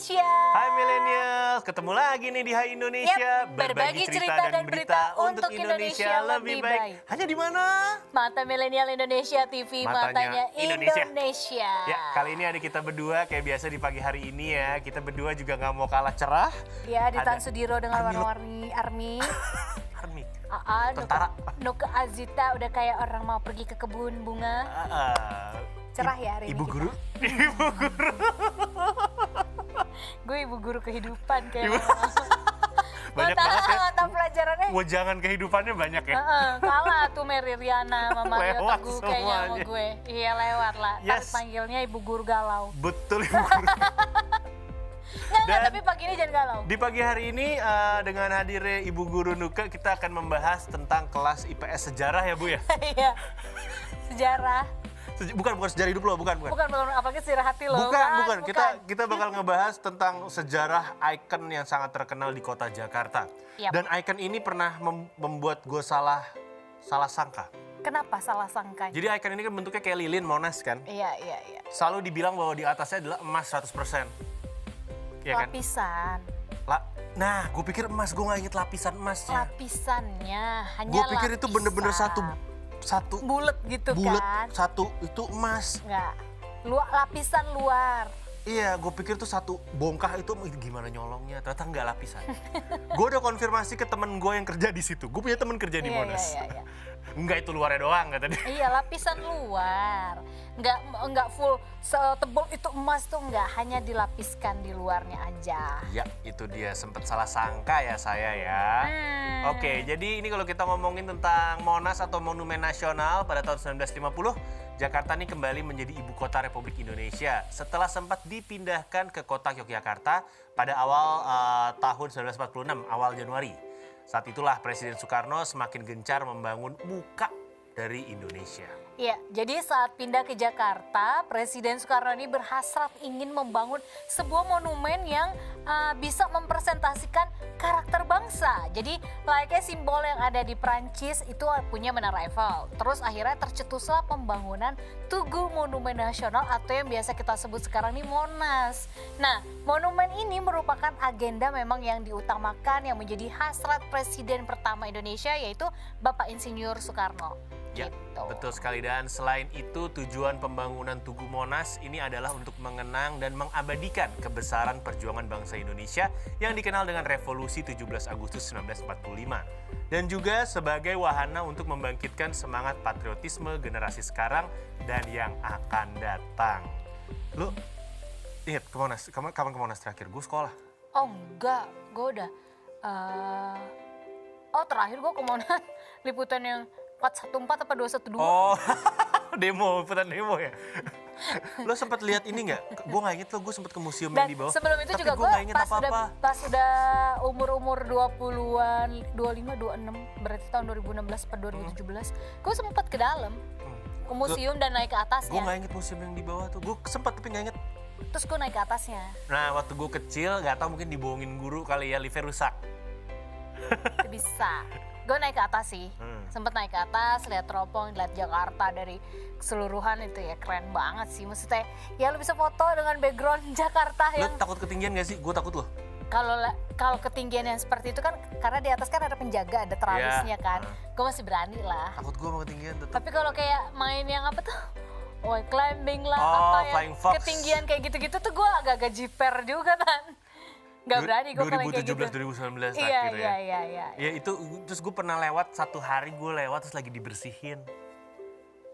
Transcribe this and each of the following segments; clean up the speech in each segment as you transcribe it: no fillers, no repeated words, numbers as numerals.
Indonesia. Hai millennials, ketemu lagi nih di Hai Indonesia. Yap, berbagi cerita dan berita untuk Indonesia lebih baik. Hanya di mana? Mata Milenial Indonesia TV, matanya Indonesia. Ya, kali ini ada kita berdua kayak biasa di pagi hari ini ya. Kita berdua juga nggak mau kalah cerah. Ya, di Tan Sudiro dengan warna-warni army. Army. Tentara. Nuke Azita udah kayak orang mau pergi ke kebun bunga. Cerah ya hari ini Ibu kita. guru. Ibu guru. Gue ibu guru kehidupan kayak. Banyak banget ya. Mata pelajarannya. Wajangan kehidupannya banyak ya. Kalah tuh Mary Riana sama Mario Lewat Teguh kayaknya sama semuanya. gue. Iya lewat lah. Yes. Panggilnya ibu guru galau. Betul ibu guru. Nggak, tapi pagi ini jangan galau. Di pagi hari ini dengan hadirnya Ibu Guru Nuke, kita akan membahas tentang kelas IPS sejarah ya Bu ya? Iya. Sejarah. Bukan sejarah hidup lo, bukan. Bukan apalagi sejarah hati lo. Bukan. Kita bakal ngebahas tentang sejarah ikon yang sangat terkenal di kota Jakarta. Yap. Dan ikon ini pernah membuat gue salah sangka. Kenapa salah sangka? Jadi ikon ini kan bentuknya kayak lilin Monas kan. Iya. Selalu dibilang bahwa di atasnya adalah emas 100%. Iya kan? Lapisan. Nah, gue pikir emas, gue gak inget lapisan emasnya. Lapisannya hanya Gue pikir itu lapisan. bener-bener satu bulat gitu bulet, kan? satu itu emas. Enggak. Lapisan luar. Iya, gue pikir tuh satu bongkah itu gimana nyolongnya, ternyata nggak lapisan. Gue udah konfirmasi ke temen gue yang kerja di situ. Gue punya temen kerja di Monas. Iya. Enggak, itu luarnya doang kata dia. Iya, lapisan luar. Enggak full setebal itu emas tuh, enggak, hanya dilapiskan di luarnya aja. Ya, itu dia, sempet salah sangka ya saya ya. Oke, jadi ini kalau kita ngomongin tentang Monas atau Monumen Nasional pada tahun 1950, Jakarta ini kembali menjadi ibu kota Republik Indonesia setelah sempat dipindahkan ke kota Yogyakarta pada awal tahun 1946, awal Januari. Saat itulah Presiden Soekarno semakin gencar membangun muka dari Indonesia. Iya, jadi saat pindah ke Jakarta, Presiden Soekarno ini berhasrat ingin membangun sebuah monumen yang bisa mempresentasikan karakter bangsa. Jadi layaknya simbol yang ada di Prancis itu punya Menara Eiffel. Terus akhirnya tercetuslah pembangunan Tugu Monumen Nasional atau yang biasa kita sebut sekarang ini Monas. Nah, monumen ini merupakan agenda memang yang diutamakan yang menjadi hasrat Presiden pertama Indonesia yaitu Bapak Insinyur Soekarno. Ya, Gitu. betul sekali. Dan selain itu tujuan pembangunan Tugu Monas ini adalah untuk mengenang dan mengabadikan kebesaran perjuangan bangsa Indonesia yang dikenal dengan Revolusi 17 Agustus 1945. Dan juga sebagai wahana untuk membangkitkan semangat patriotisme generasi sekarang dan yang akan datang. Lu ingat ke Monas? Kapan ke Monas terakhir? Gue sekolah. Oh enggak, gue udah terakhir gue ke Monas liputan yang 414 apa 212. Oh, liputan demo ya. Lo sempat lihat ini nggak? Gue nggak inget lo, gue sempat ke museum yang Dan di bawah. sebelum itu tapi juga gue nggak inget apa-apa. pas udah umur 20-an, 25, 26, berarti tahun 2016 atau 2017, gue sempat ke dalam, ke museum dan naik ke Gue atasnya. nggak inget museum yang di bawah tuh. Gue sempat tapi nggak inget. Terus gue naik ke atasnya. Nah, waktu gue kecil nggak tahu mungkin dibohongin guru kali ya, liftnya rusak. Itu bisa. Gue naik ke atas sih, sempet naik ke atas, lihat teropong, lihat Jakarta dari keseluruhan itu ya keren banget sih. Maksudnya ya lu bisa foto dengan background Jakarta Lo yang takut ketinggian gak sih? Gue takut loh. kalau ketinggian yang seperti itu kan karena di atas kan ada penjaga, ada teralisnya kan. Gue masih berani lah. Takut gue sama ketinggian tetap. Tapi kalau kayak main yang apa tuh? Climbing lah, Oh, apa Flying yang Fox. ketinggian kayak gitu-gitu tuh gue agak-agak jiper juga kan. Gak berani gue kalau kayak gitu. 2017-2019 Iya. Ya itu, terus gue pernah lewat satu hari, gue lewat terus lagi dibersihin.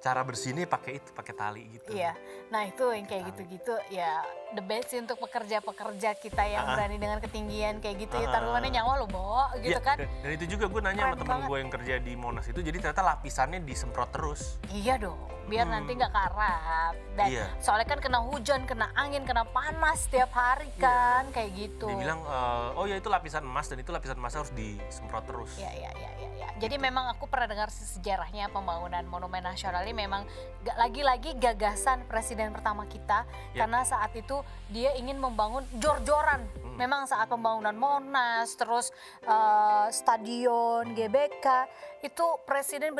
Cara bersihinnya pakai tali gitu. Iya, nah itu yang kayak gitu-gitu ya the best sih untuk pekerja-pekerja kita yang berani dengan ketinggian kayak gitu ya taruhannya nyawa lo Bo gitu Ya, kan. dan itu juga gue nanya Keren sama temen banget. gue yang kerja di Monas itu, jadi ternyata lapisannya disemprot terus. Iya dong, biar nanti nggak karat. Dan Iya. soalnya kan kena hujan, kena angin, kena panas setiap hari kan kayak gitu. Dia bilang, oh ya itu lapisan emas dan itu lapisan emas harus disemprot terus. Ya. Jadi memang aku pernah dengar sejarahnya pembangunan Monumen Nasional ini memang lagi-lagi gagasan presiden pertama kita karena saat itu dia ingin membangun jor-joran. Memang saat pembangunan Monas, terus stadion GBK itu Presiden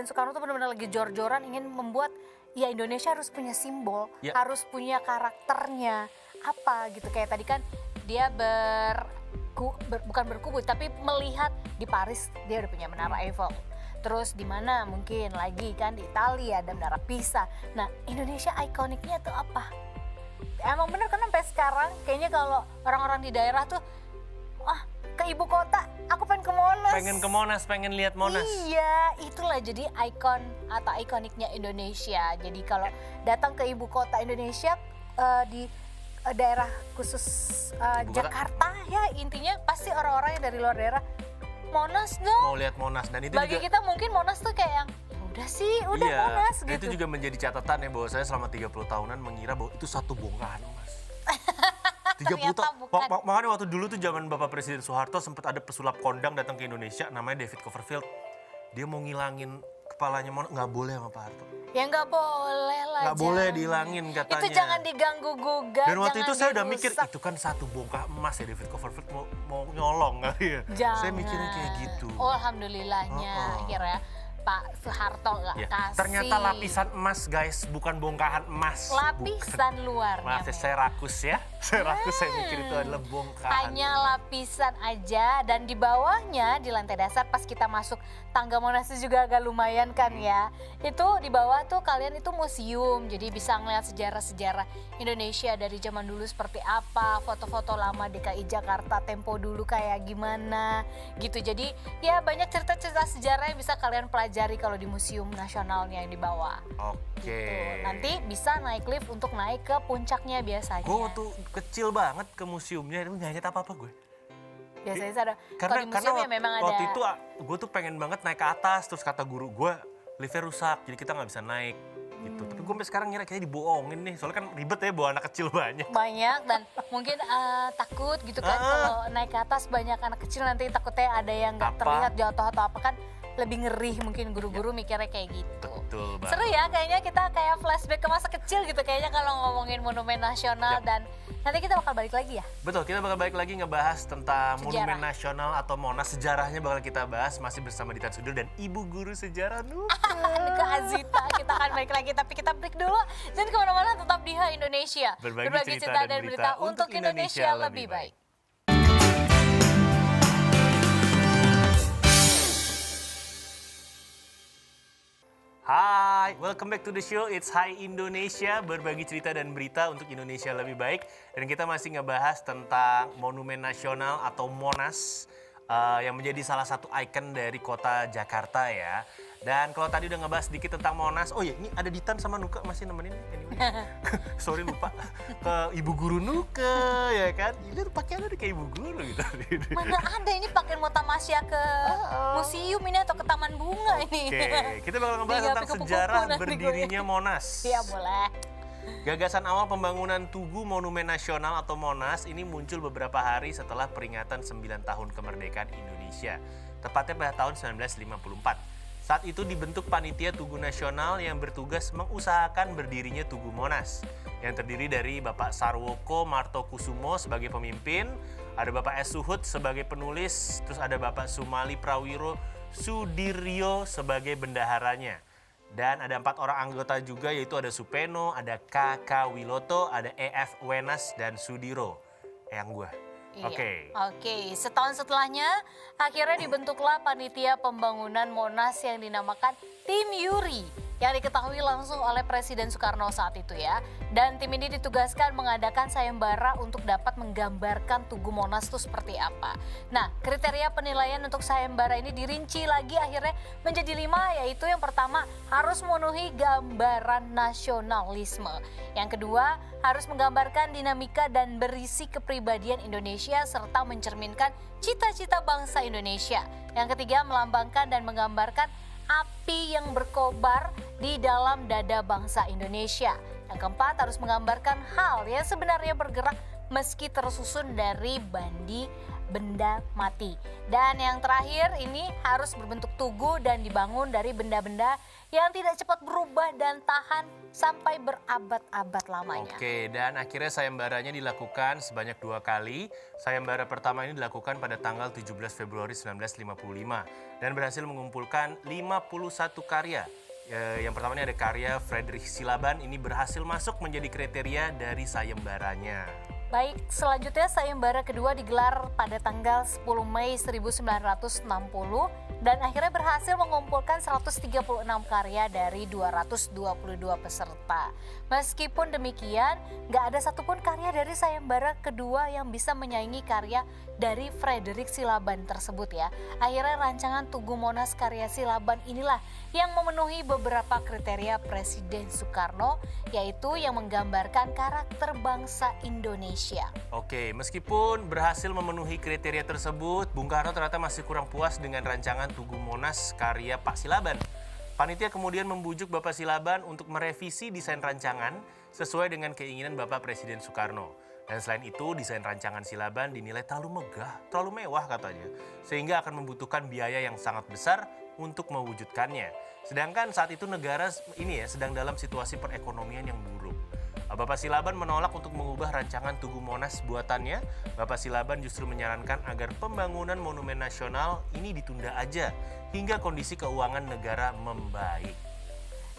Soekarno tuh benar-benar lagi jor-joran ingin membuat ya Indonesia harus punya simbol, harus punya karakternya. apa gitu. Kayak tadi kan dia bukan berkubur tapi melihat di Paris dia udah punya Menara Eiffel. Terus di mana mungkin lagi kan di Italia ada Menara Pisa. Nah, Indonesia ikoniknya tuh apa? Emang bener kan sampai sekarang kayaknya kalau orang-orang di daerah tuh ke ibu kota, aku pengen ke Monas. Pengen ke Monas, pengen lihat Monas. Iya, itulah jadi ikon atau ikoniknya Indonesia. Jadi kalau datang ke ibu kota Indonesia di daerah khusus Ibu kota. Jakarta ya intinya pasti orang-orang yang dari luar daerah Monas dong. Mau lihat Monas dan itu Bagi juga kita mungkin Monas tuh kayak yang "Ya udah sih, udah iya, Monas itu gitu. juga menjadi catatan ya bahwa saya selama 30 tahunan mengira bahwa itu satu bongkahan emas. 30 Ternyata tahun. bukan. Makanya waktu dulu tuh zaman Bapak Presiden Soeharto sempat ada pesulap kondang datang ke Indonesia namanya David Copperfield. Dia mau ngilangin kepalanya Monas, nggak boleh sama Pak Harto. Ya nggak boleh lah. Nggak boleh jangan. dihilangin katanya. Itu jangan diganggu gugat. Dan waktu itu saya udah mikir dirusak. itu kan satu bongkah emas ya David Copperfield mau nyolong kali ya. Jangan. Saya mikirnya kayak gitu. Oh, alhamdulillahnya akhirnya Pak Soeharto nggak Ya, kasih. ternyata lapisan emas guys, bukan bongkahan emas. Lapisan luarnya. Maaf ya, men. saya rakus ya. Saya rakus, saya mikir itu adalah bongkahan. Hanya lapisan aja dan di bawahnya di lantai dasar pas kita masuk tangga Monas itu juga agak lumayan kan ya. Itu di bawah tuh kalian itu museum jadi bisa ngeliat sejarah-sejarah Indonesia dari zaman dulu seperti apa, foto-foto lama DKI Jakarta tempo dulu kayak gimana gitu. Jadi ya banyak cerita-cerita sejarah yang bisa kalian pelajari kalau di Museum Nasionalnya yang di bawah. Oke. Gitu. Nanti bisa naik lift untuk naik ke puncaknya biasanya. Gue waktu kecil banget ke museumnya itu nggak inget apa-apa gue. Biasanya ada kalau di Karena museum ya memang ada. waktu itu gue tuh pengen banget naik ke atas, terus kata guru gue liftnya rusak jadi kita nggak bisa naik gitu. Tapi gue sampai sekarang ngira kayaknya dibohongin nih, soalnya kan ribet ya bawa anak kecil banyak. Banyak dan mungkin takut gitu kan kalau naik ke atas banyak anak kecil nanti takutnya ada yang nggak Apa? terlihat jatuh atau apa kan lebih ngeri mungkin guru-guru mikirnya kayak gitu. Betul banget. Seru ya kayaknya kita kayak flashback ke masa kecil gitu kayaknya kalau ngomongin monumen nasional dan nanti kita bakal balik lagi ya. Betul, kita bakal balik lagi ngebahas tentang Sejarah. Monumen Nasional atau Monas. Sejarahnya bakal kita bahas masih bersama Ditan Sudul dan Ibu Guru Sejarah Nuka. Ke Azita kita akan balik lagi tapi kita break dulu. Jangan kemana-mana tetap di H Indonesia. Berbagi cerita dan berita untuk Indonesia lebih baik. Hai, welcome back to the show. It's Hai Indonesia, berbagi cerita dan berita untuk Indonesia lebih baik. Dan kita masih ngebahas tentang Monumen Nasional atau Monas yang menjadi salah satu ikon dari kota Jakarta ya. Dan kalau tadi udah ngebahas sedikit tentang Monas, oh ya ini ada Ditan sama Nuka masih nemenin. Anyway. Sorry lupa ke Ibu Guru Nuka ya kan. Ini pakaiannya udah kayak Ibu Guru gitu. Mana ada ini pakai mau tamasya ke museum ini atau ke taman bunga ini. Oke, kita bakal ngebahas Tinggal tentang kupu-kupu sejarah nanti berdirinya Monas. Iya boleh. Gagasan awal pembangunan Tugu Monumen Nasional atau Monas ini muncul beberapa hari setelah peringatan 9 tahun kemerdekaan Indonesia, tepatnya pada tahun 1954. Saat itu dibentuk panitia Tugu Nasional yang bertugas mengusahakan berdirinya Tugu Monas, yang terdiri dari Bapak Sarwoko Martokusumo sebagai pemimpin, ada Bapak S. Suhut sebagai penulis, terus ada Bapak Sumali Prawiro Sudiryo sebagai bendaharanya. Dan ada 4 orang anggota juga yaitu ada Supeno, ada K.K. Wiloto, ada E.F. Wenas, dan Sudiro. Yang gue. Iya. Oke. Setahun setelahnya akhirnya dibentuklah panitia pembangunan Monas yang dinamakan Tim Yuri yang diketahui langsung oleh Presiden Soekarno saat itu ya. Dan tim ini ditugaskan mengadakan sayembara untuk dapat menggambarkan Tugu Monas itu seperti apa. Nah, kriteria penilaian untuk sayembara ini dirinci lagi akhirnya menjadi 5, yaitu yang pertama harus memenuhi gambaran nasionalisme. Yang kedua, harus menggambarkan dinamika dan berisi kepribadian Indonesia serta mencerminkan cita-cita bangsa Indonesia. Yang ketiga, melambangkan dan menggambarkan api yang berkobar di dalam dada bangsa Indonesia. Yang keempat, harus menggambarkan hal yang sebenarnya bergerak meski tersusun dari benda mati. Dan yang terakhir ini harus berbentuk tugu dan dibangun dari benda-benda yang tidak cepat berubah dan tahan sampai berabad-abad lamanya. Oke, dan akhirnya sayembaranya dilakukan sebanyak 2 kali. Sayembara pertama ini dilakukan pada tanggal 17 Februari 1955 dan berhasil mengumpulkan 51 karya. Yang pertama ini ada karya Friedrich Silaban, ini berhasil masuk menjadi kriteria dari sayembaranya. Baik, selanjutnya sayembara kedua digelar pada tanggal 10 Mei 1960 dan akhirnya berhasil mengumpulkan 136 karya dari 222 peserta. Meskipun demikian, nggak ada satupun karya dari sayembara kedua yang bisa menyaingi karya dari Frederick Silaban tersebut ya. Akhirnya rancangan Tugu Monas karya Silaban inilah yang memenuhi beberapa kriteria Presiden Soekarno, yaitu yang menggambarkan karakter bangsa Indonesia. Oke, meskipun berhasil memenuhi kriteria tersebut, Bung Karno ternyata masih kurang puas dengan rancangan Tugu Monas karya Pak Silaban. Panitia kemudian membujuk Bapak Silaban untuk merevisi desain rancangan sesuai dengan keinginan Bapak Presiden Soekarno. Dan selain itu, desain rancangan Silaban dinilai terlalu megah, terlalu mewah katanya, sehingga akan membutuhkan biaya yang sangat besar untuk mewujudkannya. Sedangkan saat itu negara ini ya sedang dalam situasi perekonomian yang buruk. Bapak Silaban menolak untuk mengubah rancangan Tugu Monas buatannya. Bapak Silaban justru menyarankan agar pembangunan Monumen Nasional ini ditunda aja hingga kondisi keuangan negara membaik.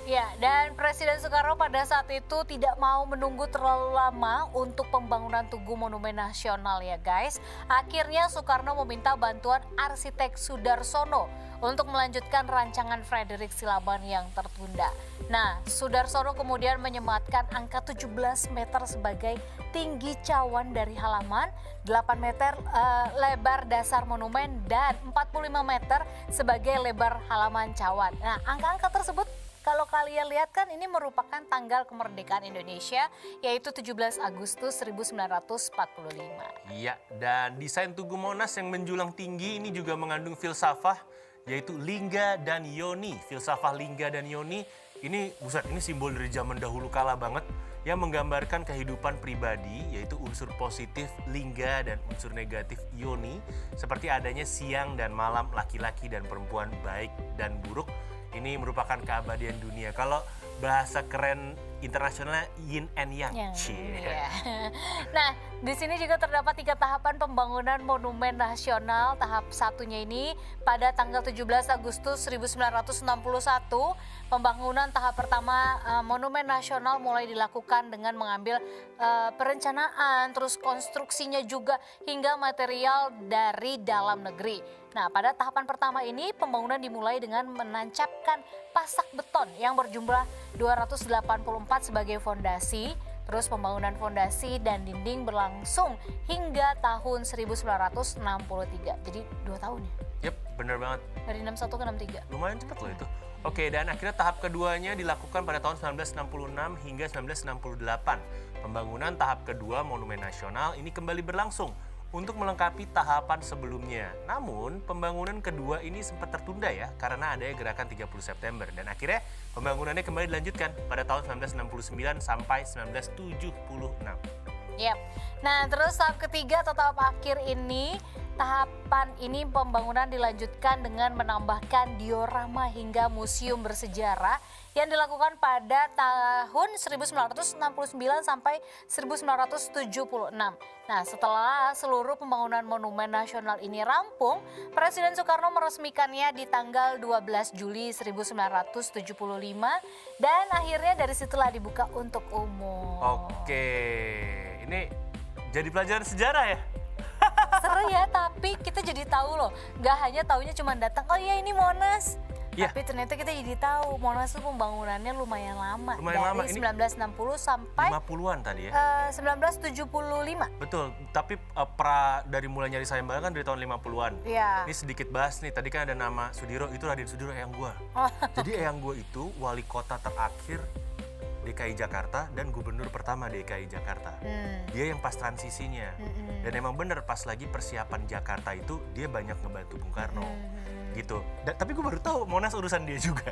Ya, dan Presiden Soekarno pada saat itu tidak mau menunggu terlalu lama untuk pembangunan Tugu Monumen Nasional ya guys. Akhirnya Soekarno meminta bantuan arsitek Sudarsono untuk melanjutkan rancangan Frederick Silaban yang tertunda. Nah, Sudarsono kemudian menyematkan angka 17 meter sebagai tinggi cawan dari halaman, 8 meter lebar dasar monumen, dan 45 meter sebagai lebar halaman cawan. Nah, angka-angka tersebut kalau kalian lihat kan ini merupakan tanggal kemerdekaan Indonesia, yaitu 17 Agustus 1945. Iya, dan desain Tugu Monas yang menjulang tinggi ini juga mengandung filsafah, yaitu Lingga dan Yoni. Filsafah Lingga dan Yoni ini simbol dari zaman dahulu kala banget yang menggambarkan kehidupan pribadi, yaitu unsur positif Lingga dan unsur negatif Yoni, seperti adanya siang dan malam, laki-laki dan perempuan, baik dan buruk. Ini merupakan keabadian dunia. Kalau bahasa keren internasionalnya yin and yang. Iya. Nah, di sini juga terdapat 3 tahapan pembangunan Monumen Nasional. Tahap satunya ini pada tanggal 17 Agustus 1961, pembangunan tahap pertama Monumen Nasional mulai dilakukan dengan mengambil perencanaan, terus konstruksinya juga hingga material dari dalam negeri. Nah, pada tahapan pertama ini pembangunan dimulai dengan menancapkan pasak beton yang berjumlah 284 sebagai fondasi. Terus pembangunan fondasi dan dinding berlangsung hingga tahun 1963. Jadi 2 tahun ya? Yep, bener banget. Dari 61 ke 63. Lumayan cepat loh itu. Oke, dan akhirnya tahap keduanya dilakukan pada tahun 1966 hingga 1968. Pembangunan tahap kedua Monumen Nasional ini kembali berlangsung untuk melengkapi tahapan sebelumnya. Namun, pembangunan kedua ini sempat tertunda ya, karena adanya gerakan 30 September. Dan akhirnya pembangunannya kembali dilanjutkan pada tahun 1969 sampai 1976. Yep. Nah, terus tahap ketiga atau tahap akhir ini, tahapan ini pembangunan dilanjutkan dengan menambahkan diorama hingga museum bersejarah yang dilakukan pada tahun 1969 sampai 1976. Nah, setelah seluruh pembangunan Monumen Nasional ini rampung, Presiden Soekarno meresmikannya di tanggal 12 Juli 1975 dan akhirnya dari situlah dibuka untuk umum. Oke, ini jadi pelajaran sejarah ya? Seru ya, tapi kita jadi tahu loh, nggak hanya taunya cuma datang, oh iya ini Monas. Ya. Tapi ternyata kita jadi tahu Monas itu pembangunannya lumayan lama. Lumayan dari lama. Ini 1960 sampai 50-an tadi ya? 1975. Betul, tapi dari mulai nyari sayembara kan dari tahun 50-an. Iya. Ini sedikit bahas nih, tadi kan ada nama Sudiro, itu Raden Sudiro eyang gua. Jadi eyang gua itu wali kota terakhir DKI Jakarta dan gubernur pertama DKI Jakarta. Dia yang pas transisinya. Dan emang bener pas lagi persiapan Jakarta itu dia banyak ngebantu Bung Karno. Gitu. Tapi gue baru tahu Monas urusan dia juga.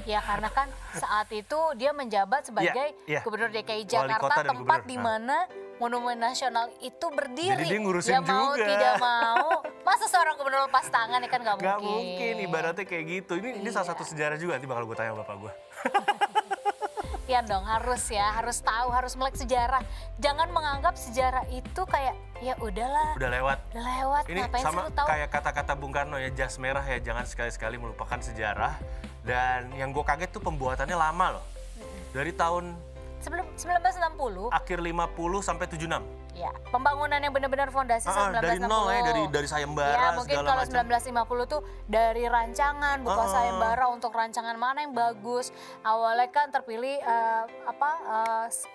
Ya karena kan saat itu dia menjabat sebagai gubernur DKI Jakarta, tempat di mana Monumen Nasional itu berdiri. Jadi dia ngurusin ya mau juga. tidak mau, masa seorang gubernur lepas tangan ya kan nggak mungkin. Gak mungkin, ibaratnya kayak gitu. Ini salah satu sejarah juga, nanti bakal gue tanya bapak gue. Ya dong, harus ya, harus tahu, harus melek sejarah. Jangan menganggap sejarah itu kayak ya udahlah. Udah lewat. Udah lewat, Ini ngapain sih sama lu tahu? kayak kata-kata Bung Karno ya, jas merah ya, jangan sekali-sekali melupakan sejarah. Dan yang gue kaget tuh pembuatannya lama loh. Dari tahun Sebelum 1960. akhir 50 sampai 76. Ya, pembangunan yang benar-benar fondasi Dari 1960. nol ya, dari sayembara Ya, mungkin segala kalau macam. 1950 tuh dari rancangan buka sayembara untuk rancangan mana yang bagus. Awalnya kan terpilih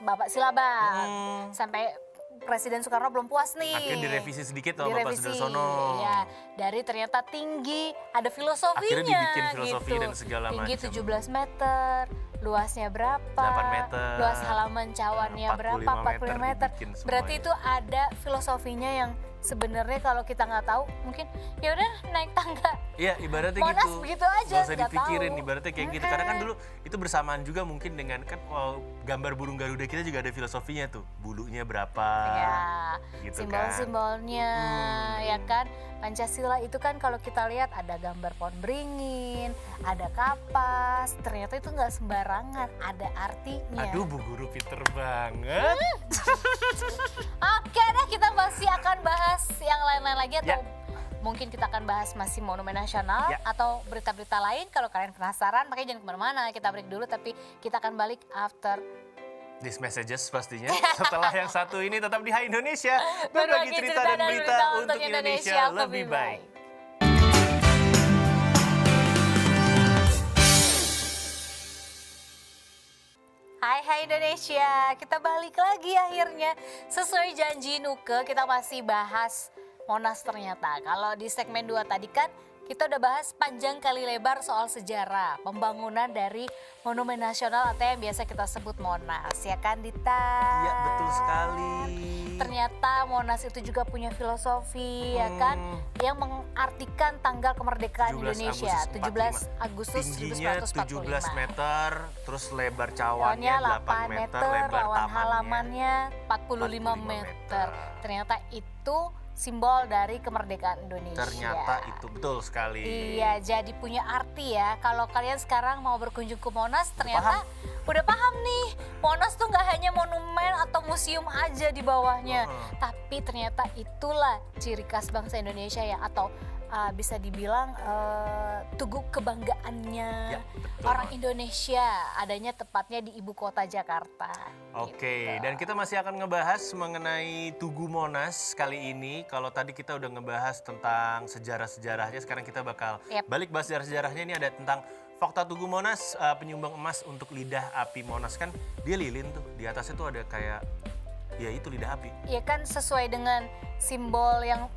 Bapak Silaban. Sampai Presiden Soekarno belum puas nih. Akhirnya direvisi sedikit sama Bapak Direvisi, Sudarsono. ya. Dari ternyata tinggi, ada filosofinya. Akhirnya dibikin filosofi gitu. dan segala Tinggi macam. 17 meter, luasnya berapa? 8 meter. Luas halaman cawannya 45 berapa? 45 meter. dibikin semuanya. Berarti itu ada filosofinya yang sebenarnya kalau kita nggak tahu mungkin ya udah naik tangga. Iya, ibaratnya Monas gitu. begitu aja, Nggak usah nggak dipikirin, tahu. ibaratnya kayak gitu. Karena kan dulu itu bersamaan juga mungkin dengan kan gambar burung Garuda kita juga ada filosofinya tuh. Bulunya berapa? Ya, Gitu simbol-simbolnya, ya kan. Pancasila itu kan kalau kita lihat ada gambar pohon beringin, ada kapas. Ternyata itu nggak sembarangan, ada artinya. Aduh, Bu Guru pinter banget. Oke deh, kita masih akan bahas yang lain-lain lagi atau Ya. mungkin kita akan bahas masih Monumen Nasional Ya. atau berita-berita lain. Kalau kalian penasaran, makanya jangan kemana-mana. Kita break dulu, tapi kita akan balik after These messages pastinya. Setelah yang satu ini tetap di Hai Indonesia. berbagi Berbagi cerita dan berita untuk Indonesia lebih baik. Hai Indonesia, kita balik lagi akhirnya. Sesuai janji Nuke, kita masih bahas Monas ternyata. Kalau di segmen 2 tadi kan kita udah bahas panjang kali lebar soal sejarah pembangunan dari Monumen Nasional atau yang biasa kita sebut Monas, ya kan Dita? Iya, betul sekali. Ternyata Monas itu juga punya filosofi, ya kan, yang mengartikan tanggal kemerdekaan 17 Indonesia, 17 Agustus Tingginya 17 1945. meter, terus lebar Cawannya cawannya 8 meter, lebar lawan tamannya halamannya 45 45 meter. Ternyata itu simbol dari kemerdekaan Indonesia. Ternyata itu betul sekali. Iya, jadi punya arti ya. Kalau kalian sekarang mau berkunjung ke Monas, ternyata udah paham nih. Monas tuh nggak hanya monumen atau museum aja di bawahnya, tapi ternyata itulah ciri khas bangsa Indonesia ya, atau bisa dibilang tugu kebanggaannya Ya, betul orang banget. Indonesia, adanya tepatnya di ibu kota Jakarta. Oke, Gitu. dan kita masih akan ngebahas mengenai Tugu Monas kali ini. Kalau tadi kita udah ngebahas tentang sejarah-sejarahnya, sekarang kita bakal Yap. balik bahas sejarah-sejarahnya. Ini ada tentang fakta Tugu Monas, penyumbang emas untuk lidah api Monas. Kan dia lilin tuh, di atasnya tuh ada kayak, ya itu lidah api. Ya kan sesuai dengan simbol yang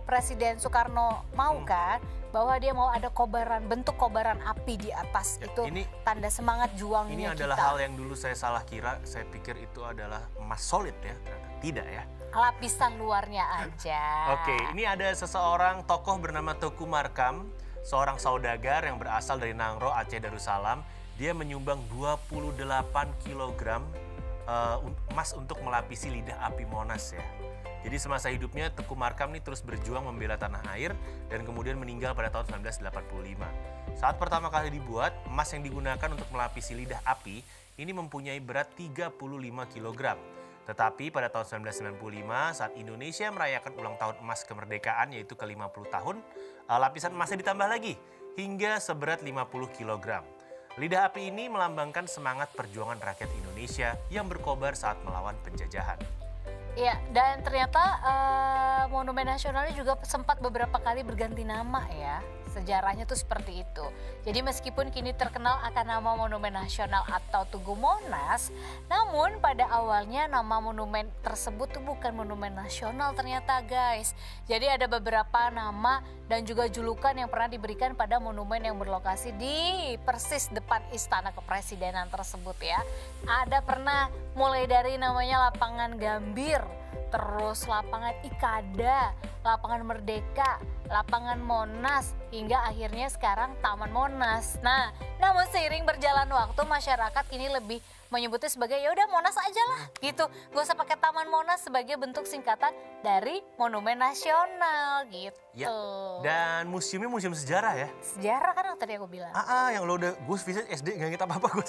Presiden Soekarno mau kan, bahwa dia mau ada kobaran, bentuk kobaran api di atas. Ya, Itu ini- tanda semangat Ini juangnya adalah kita. hal yang dulu saya salah kira, saya pikir itu adalah emas solid ya, ternyata tidak ya. Lapisan luarnya aja. Oke, ini ada seseorang tokoh bernama Teku Markam, seorang saudagar yang berasal dari Nangro, Aceh Darussalam. Dia menyumbang 28 kg emas untuk melapisi lidah api Monas ya. Jadi semasa hidupnya Teku Markam nih terus berjuang membela tanah air dan kemudian meninggal pada tahun 1985. Saat pertama kali dibuat, emas yang digunakan untuk melapisi lidah api ini mempunyai berat 35 kg. Tetapi pada tahun 1995 saat Indonesia merayakan ulang tahun emas kemerdekaan yaitu ke-50 tahun, lapisan emasnya ditambah lagi hingga seberat 50 kg. Lidah api ini melambangkan semangat perjuangan rakyat Indonesia yang berkobar saat melawan penjajahan. Iya, dan ternyata Monumen Nasionalnya juga sempat beberapa kali berganti nama ya. Sejarahnya tuh seperti itu. Jadi meskipun kini terkenal akan nama Monumen Nasional atau Tugu Monas, namun pada awalnya nama monumen tersebut tuh bukan Monumen Nasional ternyata guys. Jadi ada beberapa nama dan juga julukan yang pernah diberikan pada monumen yang berlokasi di persis depan Istana Kepresidenan tersebut ya. Ada pernah mulai dari namanya Lapangan Gambir, terus Lapangan Ikada, Lapangan Merdeka, Lapangan Monas, hingga akhirnya sekarang Taman Monas. Nah, namun seiring berjalan waktu masyarakat kini lebih menyebutnya sebagai ya udah Monas aja lah gitu. Gak usah pakai Taman Monas sebagai bentuk singkatan dari Monumen Nasional gitu. Ya, dan museumnya museum sejarah ya. Sejarah kan yang tadi aku bilang. Yang lo udah gue visit SD nggak inget apa-apa gue.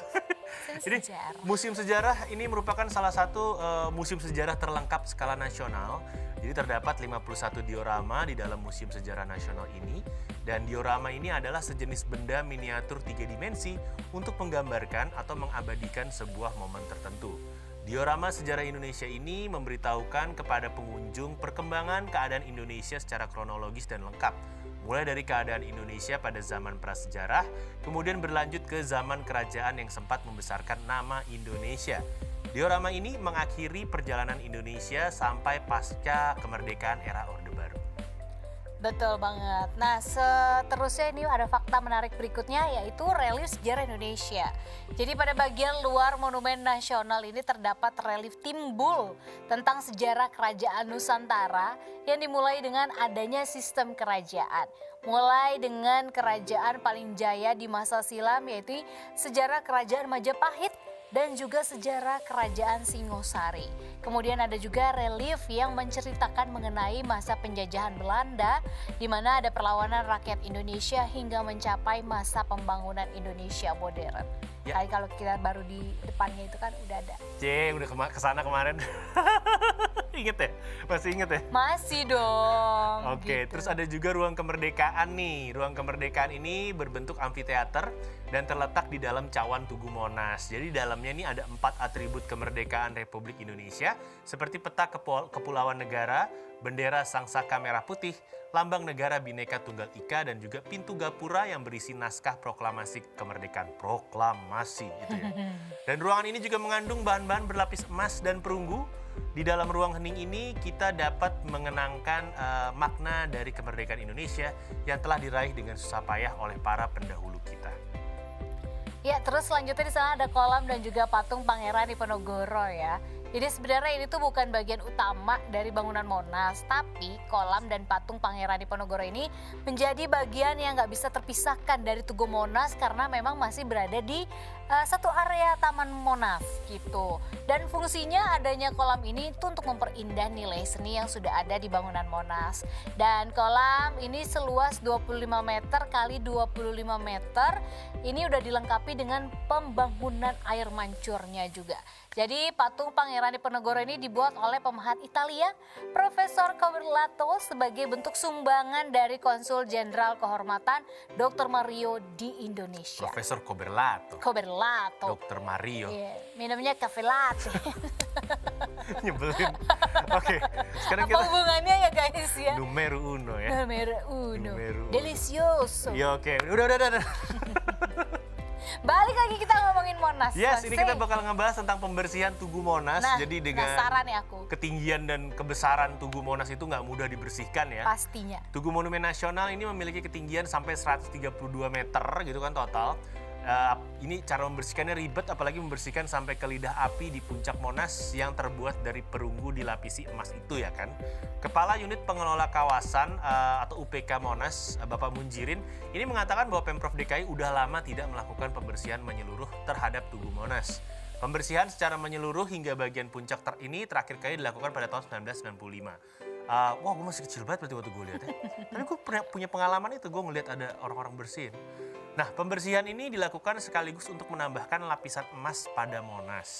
Jadi Sejarah. museum sejarah ini merupakan salah satu museum sejarah terlengkap skala nasional. Jadi terdapat 51 diorama di dalam Museum Sejarah Nasional ini. Dan diorama ini adalah sejenis benda miniatur 3 dimensi untuk menggambarkan atau mengabadikan sebuah momen tertentu. Diorama sejarah Indonesia ini memberitahukan kepada pengunjung perkembangan keadaan Indonesia secara kronologis dan lengkap. Mulai dari keadaan Indonesia pada zaman prasejarah, kemudian berlanjut ke zaman kerajaan yang sempat membesarkan nama Indonesia. Diorama ini mengakhiri perjalanan Indonesia sampai pasca kemerdekaan era Orde Baru. Betul banget. Nah, seterusnya ini ada fakta menarik berikutnya, yaitu relief sejarah Indonesia. Jadi pada bagian luar Monumen Nasional ini terdapat relief timbul tentang sejarah kerajaan Nusantara yang dimulai dengan adanya sistem kerajaan. Mulai dengan kerajaan paling jaya di masa silam, yaitu sejarah kerajaan Majapahit dan juga sejarah kerajaan Singosari. Kemudian ada juga relief yang menceritakan mengenai masa penjajahan Belanda, di mana ada perlawanan rakyat Indonesia hingga mencapai masa pembangunan Indonesia modern. Ya. Kali kalau kita baru di depannya itu kan udah ada. Udah kesana kemarin. Ingat ya? Masih inget ya? Masih dong. Oke, gitu. terus ada juga ruang kemerdekaan nih. Ruang kemerdekaan ini berbentuk amfiteater dan terletak di dalam cawan Tugu Monas. Jadi dalamnya ini ada 4 atribut kemerdekaan Republik Indonesia seperti peta kepulauan negara, bendera Sangsaka Merah Putih, lambang negara Bhinneka Tunggal Ika, dan juga pintu gapura yang berisi naskah proklamasi kemerdekaan. Proklamasi itu ya. Dan ruangan ini juga mengandung bahan-bahan berlapis emas dan perunggu. Di dalam ruang hening ini kita dapat mengenangkan makna dari kemerdekaan Indonesia yang telah diraih dengan susah payah oleh para pendahulu kita. Ya, terus selanjutnya di sana ada kolam dan juga patung Pangeran Diponegoro ya. Jadi sebenarnya ini tuh bukan bagian utama dari bangunan Monas, tapi kolam dan patung Pangeran Diponegoro ini menjadi bagian yang nggak bisa terpisahkan dari Tugu Monas karena memang masih berada di satu area Taman Monas gitu. Dan fungsinya adanya kolam ini itu untuk memperindah nilai seni yang sudah ada di bangunan Monas. Dan kolam ini seluas 25 meter kali 25 meter. Ini udah dilengkapi dengan pembangunan air mancurnya juga. Jadi patung Pangeran Diponegoro ini dibuat oleh pemahat Italia, Profesor Coberlato, sebagai bentuk sumbangan dari Konsul Jenderal Kehormatan Dr. Mario di Indonesia. Profesor Coberlato. Dr. Mario. Iya, minumnya cafe latte. Nyebelin. Oke, sekarang Apa kita hubungannya ya guys ya? numero uno ya. Numero uno. Numero uno. Delicioso. Ya oke, udah. Balik lagi kita ngomongin Monas. Yes, ini kita Masih. bakal ngebahas tentang pembersihan Tugu Monas. Nah, Jadi dengan penasaran ya aku. ketinggian dan kebesaran Tugu Monas itu nggak mudah dibersihkan ya. Pastinya. Tugu Monumen Nasional ini memiliki ketinggian sampai 132 meter gitu kan total. Ini cara membersihkannya ribet, apalagi membersihkan sampai ke lidah api di puncak Monas yang terbuat dari perunggu dilapisi emas itu ya kan. Kepala Unit Pengelola Kawasan atau UPK Monas, Bapak Munjirin, ini mengatakan bahwa Pemprov DKI udah lama tidak melakukan pembersihan menyeluruh terhadap Tugu Monas. Pembersihan secara menyeluruh hingga bagian puncak ini terakhir kali dilakukan pada tahun 1995. Wah, gue masih kecil banget berarti waktu gue lihat ya. Tapi gue punya pengalaman itu, gue ngeliat ada orang-orang bersihin. Nah, pembersihan ini dilakukan sekaligus untuk menambahkan lapisan emas pada Monas.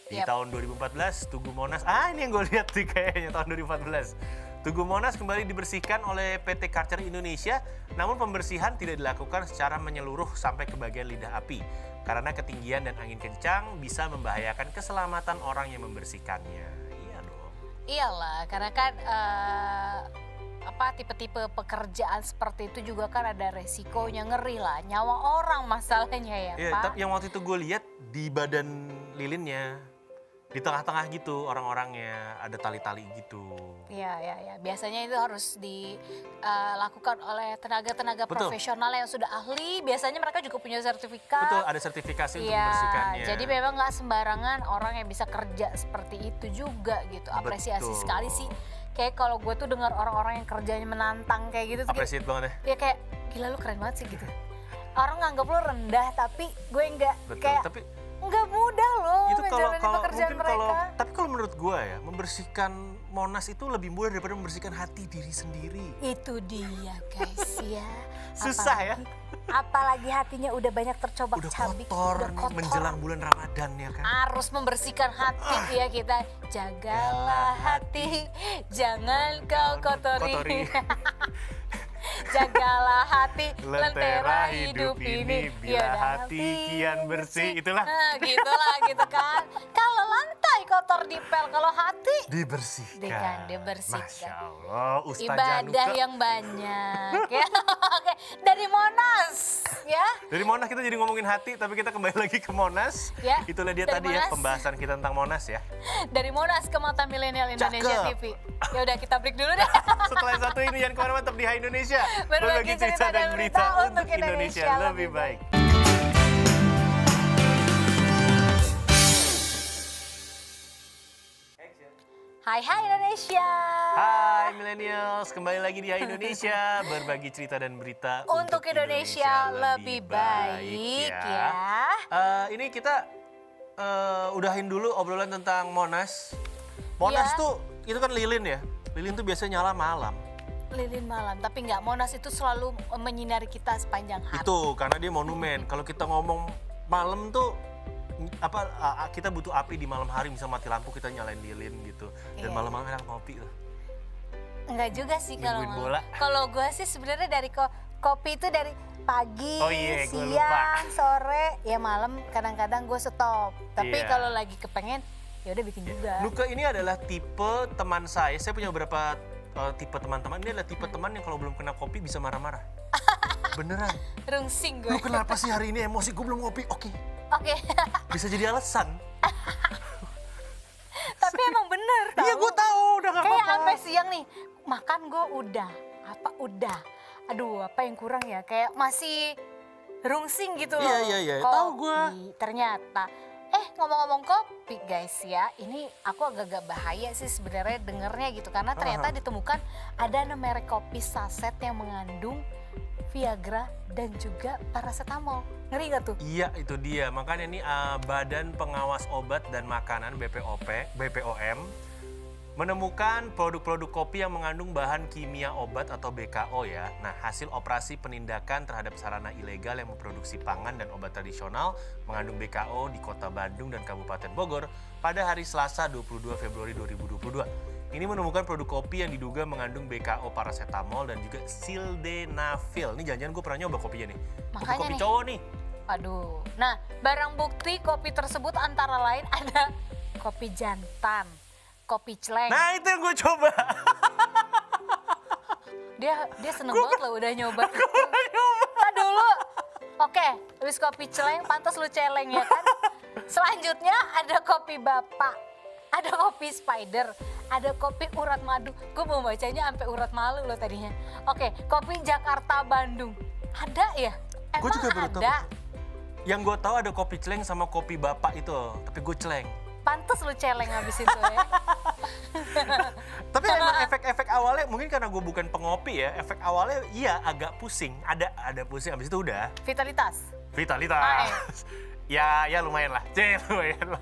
Di tahun 2014, Tugu Monas, ini yang gue lihat sih kayaknya tahun 2014. Tugu Monas kembali dibersihkan oleh PT Karcer Indonesia, namun pembersihan tidak dilakukan secara menyeluruh sampai ke bagian lidah api. Karena ketinggian dan angin kencang bisa membahayakan keselamatan orang yang membersihkannya. Iya dong. Iyalah, karena kan tipe-tipe pekerjaan seperti itu juga kan ada resikonya, ngeri lah, nyawa orang masalahnya ya Iya, Pak. tapi yang waktu itu gue lihat di badan lilinnya, di tengah-tengah gitu orang-orangnya ada tali-tali gitu. Iya. Biasanya itu harus dilakukan oleh tenaga-tenaga Betul. profesional yang sudah ahli. Biasanya mereka juga punya sertifikat. Betul, ada sertifikasi untuk Iya, membersihkannya. jadi memang nggak sembarangan orang yang bisa kerja seperti itu juga gitu. Apresiasi Betul. sekali sih. Kayak kalau gue tuh dengar orang-orang yang kerjanya menantang kayak gitu tuh kayak, Appreciate banget ya. ya kayak gila lu keren banget sih gitu. Orang nganggap lu rendah tapi gue enggak, Betul, kayak tapi enggak mudah loh itu kalau menjalani pekerjaan mungkin mereka. tapi kalau menurut gue ya, membersihkan Monas itu lebih mudah daripada membersihkan hati diri sendiri. Itu dia guys ya. Susah ya. Apalagi hatinya udah banyak tercobak Udah cabik, kotor udah nih, kotor. menjelang bulan Ramadan ya kan. Harus membersihkan hati ya kita. Jagalah hati, jangan kau kotori. Jagalah hati, lentera hidup ini, bila hati kian bersih. Itulah. Gitulah gitu kan. Kalau lantai kotor dipel, kalau hati dibersihkan. dibersihkan. Masya Allah, Ustazah Ibadah Nuka. yang banyak ya. Oke, dari Monas ya. Dari Monas kita jadi ngomongin hati, tapi kita kembali lagi ke Monas. Ya, Itulah dia dari tadi ya Monas. pembahasan kita tentang Monas ya. Dari Monas ke Mata Milenial Indonesia Cakep. TV. Ya udah kita break dulu deh. Setelah yang satu ini jangan kemana-mana, tetap di Hai Indonesia. Berbagi cerita dan berita untuk Indonesia lebih baik. Hai Indonesia. Hai millennials, kembali lagi di Hai Indonesia, berbagi cerita dan berita Untuk Indonesia lebih baik ya. Ini kita udahin dulu obrolan tentang Monas. Monas Ya. tuh itu kan lilin ya. Lilin tuh biasanya nyala malam. Lilin malam, tapi nggak, Monas itu selalu menyinari kita sepanjang hari. Itu karena dia monumen. Kalau kita ngomong malam tuh kita butuh api di malam hari, bisa mati lampu kita nyalain lilin gitu. Dan Iya. malam-malam enak ngopi tuh. Enggak juga sih kalau Nungguin malam. bola. Kalau gue sih sebenarnya dari kopi itu dari pagi, Oh iya, gua lupa. siang, sore, ya malam kadang-kadang gue stop. Tapi Iya. kalau lagi kepengen, ya udah bikin juga. Nuka ini adalah tipe teman saya. Saya punya beberapa tipe teman-teman. Ini adalah tipe teman yang kalau belum kena kopi bisa marah-marah. Beneran. Rungsing gue. Lu kenapa sih hari ini emosi? Gue belum ngopi. Oke. Oke, Bisa jadi alasan. tapi emang bener. Iya gue tahu. Udah gak Kayak apa-apa. sampai siang nih, makan gue udah. Apa udah? Aduh, apa yang kurang ya? Kayak masih rungsing gitu loh. Iya. Tahu gua. Ternyata. Ngomong-ngomong kopi guys ya, ini aku agak-agak bahaya sih sebenarnya dengernya gitu. Karena ternyata ditemukan ada merek kopi saset yang mengandung Viagra dan juga paracetamol. Ngeri gak tuh? Iya itu dia. Makanya ini Badan Pengawas Obat dan Makanan BPOM menemukan produk-produk kopi yang mengandung bahan kimia obat atau BKO ya. Nah, hasil operasi penindakan terhadap sarana ilegal yang memproduksi pangan dan obat tradisional mengandung BKO di Kota Bandung dan Kabupaten Bogor pada hari Selasa 22 Februari 2022. Ini menemukan produk kopi yang diduga mengandung BKO paracetamol dan juga sildenafil. Ini jangan-jangan gue pernah nyoba kopinya nih. Makanya Kopi nih. cowok nih. Aduh. Nah, barang bukti kopi tersebut antara lain ada kopi jantan, kopi celeng. Nah itu yang gue coba. Dia seneng banget loh udah nyoba. Nah dulu, oke, habis kopi celeng, pantas lu celeng ya kan. Selanjutnya ada kopi bapak, ada kopi spider, ada kopi urat madu. Gue mau bacanya sampai urat malu loh tadinya. Oke, kopi Jakarta Bandung. Ada ya? Gua Emang juga baru tahu. ada? Yang gue tahu ada kopi celeng sama kopi bapak itu, tapi gue celeng. Pantas lu celeng abis itu ya. Tapi emang efek-efek awalnya mungkin karena gue bukan pengopi ya, efek awalnya iya agak pusing, ada pusing, abis itu udah Vitalitas. vitalitas. Ya lumayan lah, lumayan lah.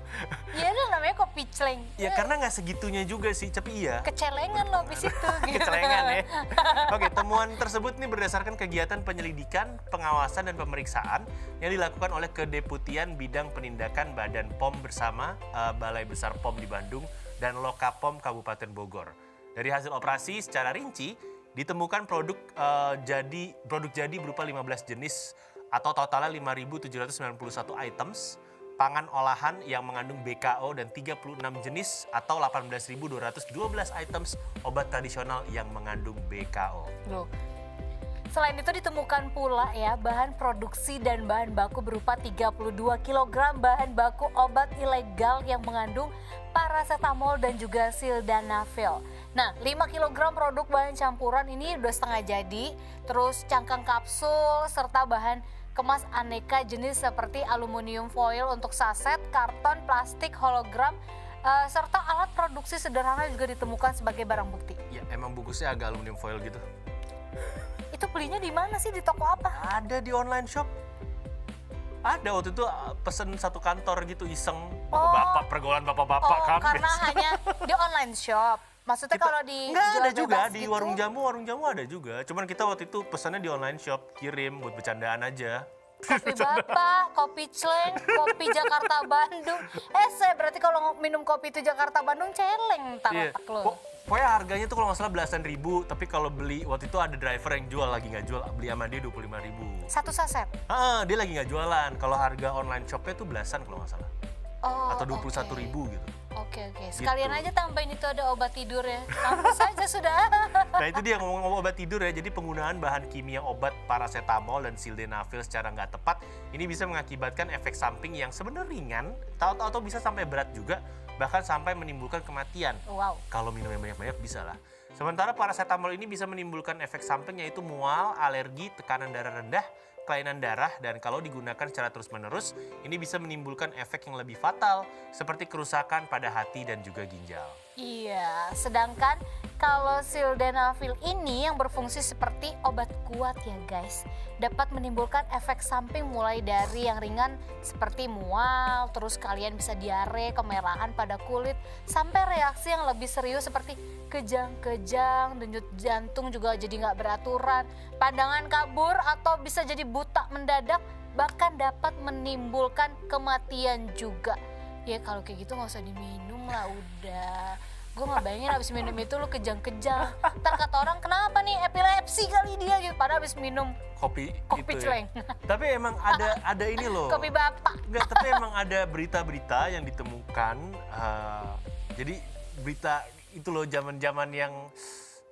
Iya kan namanya kopi celeng. Ya karena nggak segitunya juga sih, tapi iya. Kecelengan lo abis itu. Gitu. Kecelengan ya. Oke, temuan tersebut ini berdasarkan kegiatan penyelidikan, pengawasan dan pemeriksaan yang dilakukan oleh Kedeputian Bidang Penindakan Badan POM bersama Balai Besar POM di Bandung dan Lokapom Kabupaten Bogor. Dari hasil operasi secara rinci ditemukan produk jadi berupa 15 jenis atau totalnya 5.791 items pangan olahan yang mengandung BKO dan 36 jenis atau 18.212 items obat tradisional yang mengandung BKO. Loh. Selain itu ditemukan pula ya bahan produksi dan bahan baku berupa 32 kg bahan baku obat ilegal yang mengandung paracetamol dan juga sildenafil. Nah, 5 kg produk bahan campuran ini udah setengah jadi, terus cangkang kapsul serta bahan kemas aneka jenis seperti aluminium foil untuk saset, karton, plastik, hologram, serta alat produksi sederhana juga ditemukan sebagai barang bukti. Ya emang bungkusnya agak aluminium foil gitu. Itu belinya di mana sih? Di toko apa? Ada di online shop. Ada waktu itu pesen satu kantor gitu iseng. Bapak-bapak, pergaulan bapak-bapak kan. Karena hanya di online shop. Maksudnya kalau di Nggak jual ada juga bebas di gitu, warung jamu ada juga. Cuman kita waktu itu pesannya di online shop, kirim buat bercandaan aja. kopi bapak, kopi celeng, kopi Jakarta Bandung. Berarti kalau minum kopi itu Jakarta Bandung celeng ntar Iya. otak lo. Pokoknya harganya tuh kalau nggak salah belasan ribu, tapi kalau beli waktu itu ada driver yang jual lagi nggak jual, beli sama dia 25.000. Satu saset. Dia lagi nggak jualan. Kalau harga online shopnya tuh belasan kalau nggak salah. Oh, Atau 21.000 gitu. Oke. Sekalian Gitu. aja tambahin itu ada obat tidur ya. Langsung saja sudah. Nah itu dia ngomong-ngomong obat tidur ya, jadi penggunaan bahan kimia obat paracetamol dan sildenafil secara nggak tepat ini bisa mengakibatkan efek samping yang sebenarnya ringan atau bisa sampai berat juga, bahkan sampai menimbulkan kematian. Wow. Kalau minum yang banyak-banyak bisa lah. Sementara paracetamol ini bisa menimbulkan efek samping yaitu mual, alergi, tekanan darah rendah, kelainan darah, dan kalau digunakan secara terus-menerus, ini bisa menimbulkan efek yang lebih fatal seperti kerusakan pada hati dan juga ginjal. Iya, sedangkan kalau sildenafil ini yang berfungsi seperti obat kuat ya guys, dapat menimbulkan efek samping mulai dari yang ringan seperti mual, terus kalian bisa diare, kemerahan pada kulit, sampai reaksi yang lebih serius seperti kejang-kejang, denyut jantung juga jadi nggak beraturan, pandangan kabur atau bisa jadi buta mendadak, bahkan dapat menimbulkan kematian juga. Ya kalau kayak gitu nggak usah diminum lah udah. Gue nggak bayangin abis minum itu lu kejang-kejang. Ntar kata orang kenapa nih epilepsi kali dia gitu. Padahal abis minum Kopi kopi gitu celeng. ya. Tapi emang ada ini loh. Kopi bapak. Enggak, tapi emang ada berita-berita yang ditemukan. Jadi berita itu loh zaman-zaman yang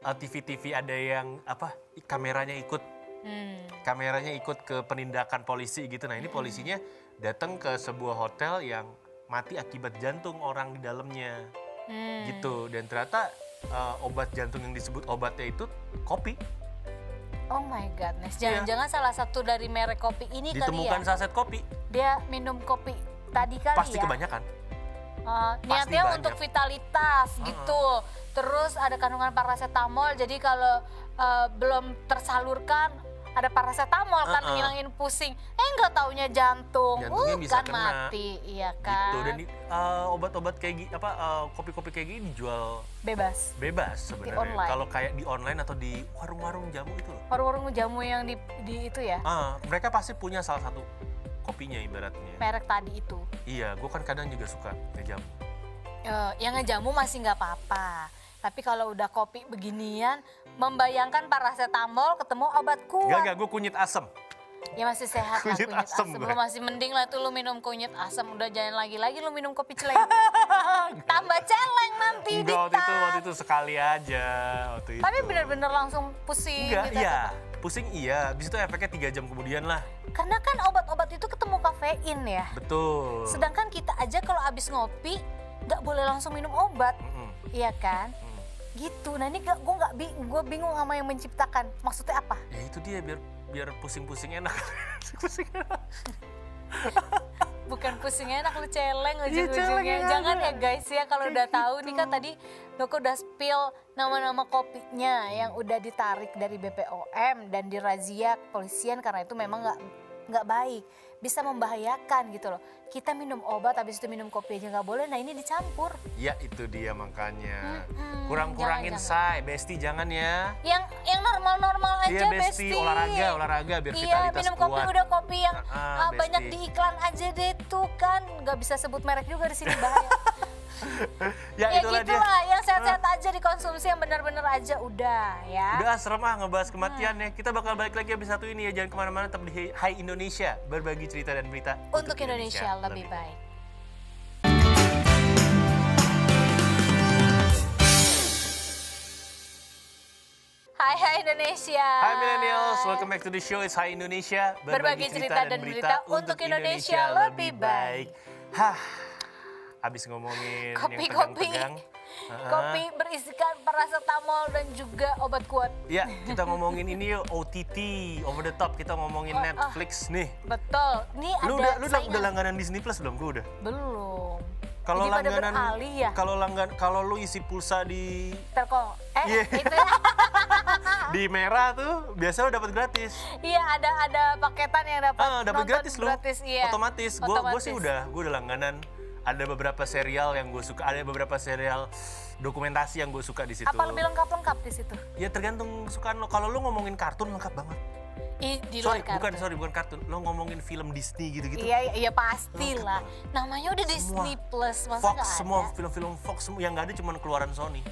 TV-TV ada yang kameranya ikut ke penindakan polisi gitu. Nah ini polisinya datang ke sebuah hotel yang mati akibat jantung orang di dalamnya gitu, dan ternyata obat jantung yang disebut obatnya itu kopi. Oh my godness, jangan-jangan salah satu dari merek kopi ini kali ya. Ditemukan saset kopi. Dia minum kopi tadi kali Pasti ya. kebanyakan. Niatnya banyak. untuk vitalitas gitu. Terus ada kandungan paracetamol, jadi kalau belum tersalurkan ada paracetamol kan ngilangin pusing. Nggak taunya jantung. Jantungnya bisa Kan kena. mati, iya kan. Gitu. Dan obat-obat kayak gini kopi-kopi kayak gini dijual Bebas. sebenarnya. online. Kalau kayak di online atau di warung-warung jamu itu loh. Warung-warung jamu yang di itu ya, Mereka pasti punya salah satu kopinya ibaratnya. merek tadi itu. Iya, gue kan kadang juga suka ngejamu. Yang ngejamu masih nggak apa-apa. Tapi kalau udah kopi beginian, membayangkan paracetamol ketemu obat kuat. Gak, gue kunyit asem. Ya masih sehat lah Kunyit kunyit asem asam. gue. Lu masih mending lah tuh lu minum kunyit asam. Udah jangan lagi-lagi lu minum kopi celeng. Tambah celeng nanti Enggak, Dita. waktu itu sekali aja waktu itu. Tapi bener-bener langsung pusing Enggak, gitu. iya. Pusing iya, habis itu efeknya 3 jam kemudian lah. Karena kan obat-obat itu ketemu kafein ya. Betul. Sedangkan kita aja kalau abis ngopi nggak boleh langsung minum obat. Iya kan? Gitu. Nah ini gue bingung sama yang menciptakan. Maksudnya apa? Ya itu dia biar pusing-pusing enak. Pusing enak. Bukan pusing enak, lu celeng Iya, celeng ujung-ujungnya. aja. Jangan ya guys ya, kalau udah tahu nih gitu. kan tadi Doko udah spill nama-nama kopinya yang udah ditarik dari BPOM dan dirazia kepolisian karena itu memang nggak baik, bisa membahayakan gitu loh. Kita minum obat habis itu minum kopi aja nggak boleh. Nah ini dicampur. Ya itu dia makanya. Mm-mm, Kurang-kurangin jangan. say, Besti jangan ya. Yang normal-normal aja Iya Besti, olahraga biar Iya, vitalitas minum kuat. kopi udah kopi yang Besti. banyak di iklan aja deh tuh kan. Nggak bisa sebut merek juga di sini bahaya. Ya Ya itulah gitu dia. lah, yang sehat-sehat aja dikonsumsi, yang benar-benar aja udah ya. Udah serem ngebahas kematian ya. Kita bakal balik lagi habis satu ini ya. Jangan kemana-mana, tetap di Hai Indonesia. Berbagi cerita dan berita Untuk Indonesia lebih baik. Hai Indonesia. Hai millennials, welcome back to the show. It's Hai Indonesia. Berbagi cerita dan berita untuk Indonesia lebih baik. Hah, abis ngomongin Kopi, yang tegang-tegang. Kopi berisikan paracetamol dan juga obat kuat. Ya, kita ngomongin ini yuk, OTT, over the top. Kita ngomongin Netflix nih. Betul. Ini Lu ada udah saingan. langganan Disney Plus belum? Gue udah. Belum. Kalau Jadi pada langganan, beralih ya? kalau lu isi pulsa di Telkom. Iya. Itu di merah tuh biasanya lu dapat gratis. iya ada paketan yang dapat Dapat nonton gratis lu. gratis, iya. Otomatis. Gue sih gue udah langganan. Ada beberapa serial yang gue suka, ada beberapa serial dokumentasi yang gue suka di situ. Apa lebih lengkap di situ? Ya tergantung kesukaan lo. Kalau lo ngomongin kartun lengkap banget. Di luar kartun. Bukan kartun. Lo ngomongin film Disney gitu-gitu. Iya pastilah. Namanya udah Disney Plus, masa Fox, nggak semua ada? film-film Fox semua yang nggak ada cuma keluaran Sony.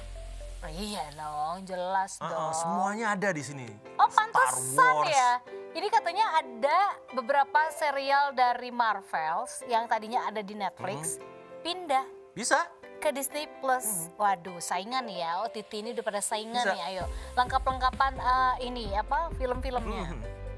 Oh, iya dong, jelas dong. Semuanya ada di sini. Oh Star pantesan Wars. ya. Ini katanya ada beberapa serial dari Marvel yang tadinya ada di Netflix, pindah Bisa? ke Disney Plus. Waduh, saingan ya. OTT ini udah pada saingan Bisa. nih. Ayo, lengkap-lengkapan ini apa film-filmnya.